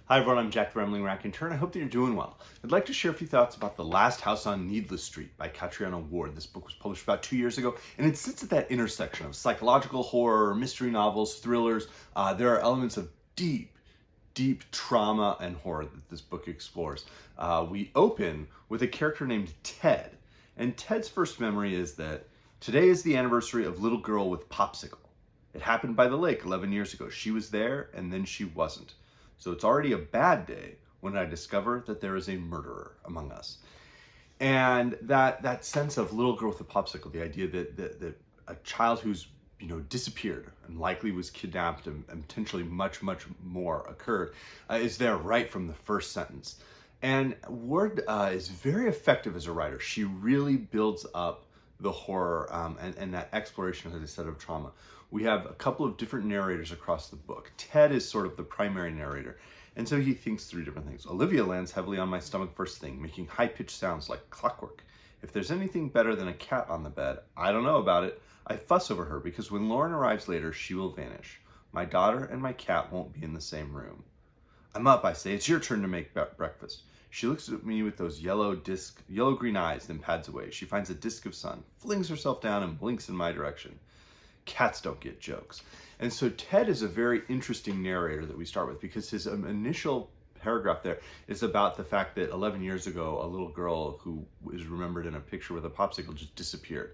Hi everyone, I'm Jack the Rambling Raconteur, and I hope that you're doing well. I'd like to share a few thoughts about The Last House on Needless Street by Catriona. This book was published about 2 years ago, and it sits at that intersection of psychological horror, mystery novels, thrillers. There are elements of deep trauma and horror that this book explores. We open with a character named Ted, and Ted's first memory is that today is the anniversary of Little Girl with Popsicle. It happened by the lake 11 years ago. She was there, and then she wasn't. So it's already a bad day when I discover that there is a murderer among us. And that sense of little girl with a popsicle, the idea that a child who's disappeared and likely was kidnapped and potentially much more occurred, is there right from the first sentence. And Ward is very effective as a writer. She really builds up the horror and that exploration, as I said, of trauma. We have a couple of different narrators across the book. Ted is sort of the primary narrator, and so he thinks through different things. Olivia lands heavily on my stomach first thing, making high-pitched sounds like clockwork. If there's anything better than a cat on the bed, I don't know about it. I fuss over her because when Lauren arrives later, she will vanish. My daughter and my cat won't be in the same room. I'm up, I say. It's your turn to make breakfast. She looks at me with those yellow-green eyes, then pads away. She finds a disc of sun, flings herself down, and blinks in my direction. Cats don't get jokes. And so Ted is a very interesting narrator that we start with because his initial paragraph there is about the fact that 11 years ago, a little girl who is remembered in a picture with a popsicle just disappeared.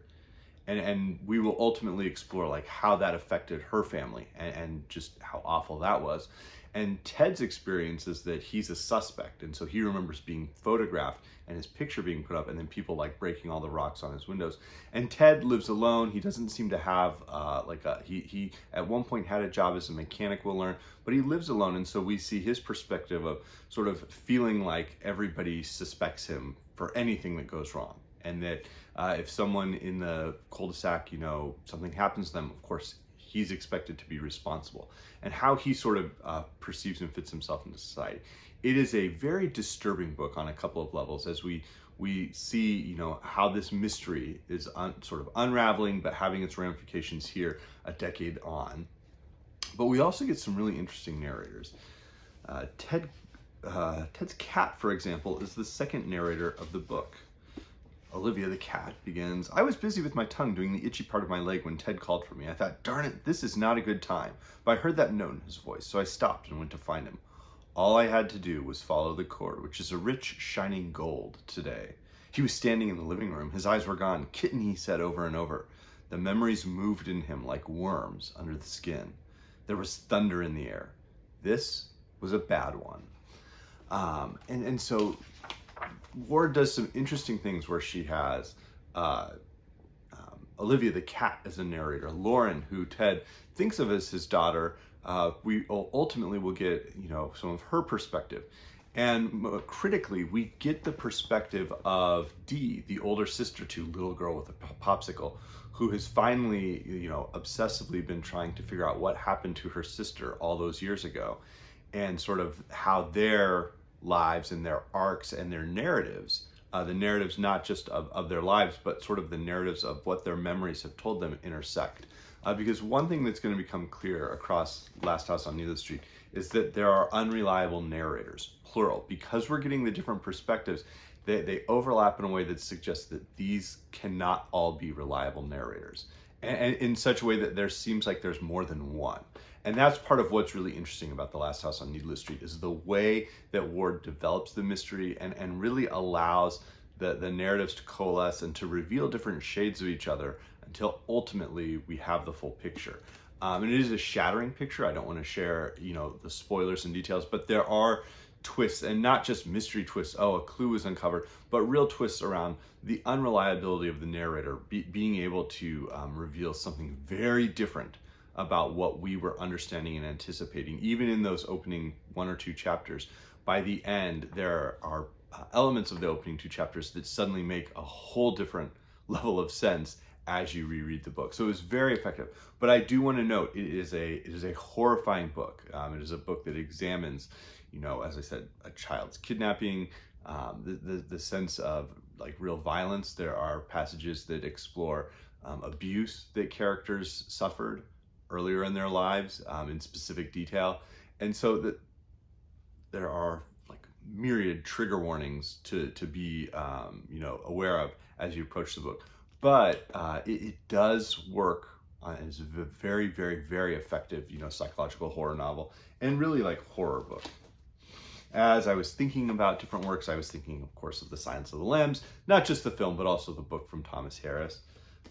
And we will ultimately explore like how that affected her family and just how awful that was. And Ted's experience is that he's a suspect, and so he remembers being photographed and his picture being put up, and then people like breaking all the rocks on his windows. And Ted lives alone. He doesn't seem to have he at one point had a job as a mechanic, we'll learn, but he lives alone, and so we see his perspective of sort of feeling like everybody suspects him for anything that goes wrong, and that if someone in the cul-de-sac, something happens to them, of course he's expected to be responsible, and how he sort of perceives and fits himself into society. It is a very disturbing book on a couple of levels as we see, how this mystery is sort of unraveling, but having its ramifications here a decade on. But we also get some really interesting narrators. Ted's cat, for example, is the second narrator of the book. Olivia the cat begins, I was busy with my tongue doing the itchy part of my leg when Ted called for me. I thought, darn it, this is not a good time. But I heard that note in his voice, so I stopped and went to find him. All I had to do was follow the cord, which is a rich, shining gold today. He was standing in the living room. His eyes were gone. Kitten, he said over and over. The memories moved in him like worms under the skin. There was thunder in the air. This was a bad one. And so Ward does some interesting things where she has Olivia the cat as a narrator, Lauren, who Ted thinks of as his daughter. We ultimately will get some of her perspective, and critically we get the perspective of Dee, the older sister to little girl with a popsicle, who has finally obsessively been trying to figure out what happened to her sister all those years ago, and sort of how their lives and their arcs and their narratives, the narratives not just of their lives, but sort of the narratives of what their memories have told them intersect. Because one thing that's going to become clear across Last House on Needless Street is that there are unreliable narrators, plural. Because we're getting the different perspectives, they overlap in a way that suggests that these cannot all be reliable narrators. And in such a way that there seems like there's more than one. And that's part of what's really interesting about The Last House on Needless Street is the way that Ward develops the mystery and really allows the narratives to coalesce and to reveal different shades of each other until ultimately we have the full picture. And it is a shattering picture. I don't want to share, the spoilers and details, but there are twists, and not just mystery twists, a clue was uncovered, but real twists around the unreliability of the narrator being able to reveal something very different about what we were understanding and anticipating, even in those opening 1 or 2 chapters. By the end, there are elements of the opening 2 chapters that suddenly make a whole different level of sense as you reread the book. So it was very effective. But I do want to note, it is a horrifying book. It is a book that examines, as I said, a child's kidnapping, the sense of like real violence. There are passages that explore abuse that characters suffered earlier in their lives in specific detail. And so there are like myriad trigger warnings to be aware of as you approach the book. But it does work. It's a very, very, very effective, psychological horror novel, and really like horror book. As I was thinking about different works, I was thinking, of course, of The Silence of the Lambs, not just the film, but also the book from Thomas Harris.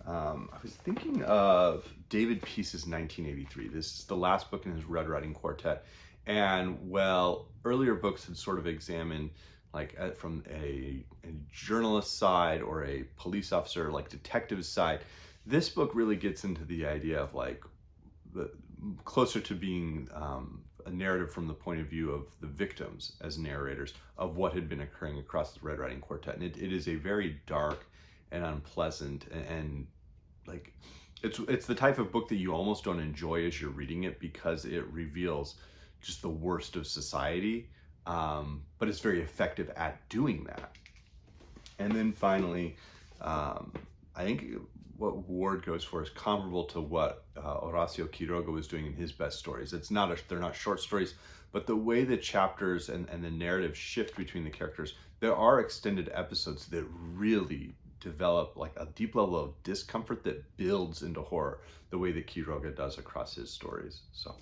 I was thinking of David Peace's 1983. This is the last book in his Red Riding Quartet. And earlier books had sort of examined, like from a journalist side or a police officer, like detective side. This book really gets into the idea of like closer to being a narrative from the point of view of the victims as narrators of what had been occurring across the Red Riding Quartet. And it is a very dark and unpleasant and like it's the type of book that you almost don't enjoy as you're reading it, because it reveals just the worst of society, but it's very effective at doing that. And then finally, I think what Ward goes for is comparable to what Horacio Quiroga was doing in his best stories. They're not short stories, but the way the chapters and the narrative shift between the characters, there are extended episodes that really develop like a deep level of discomfort that builds into horror the way that Quiroga does across his stories. So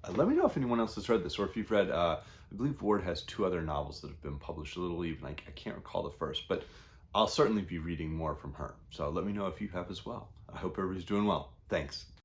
let me know if anyone else has read this, or if you've read, I believe Ward has 2 other novels that have been published, a little even, I can't recall the first, but I'll certainly be reading more from her. So let me know if you have as well. I hope everybody's doing well. Thanks.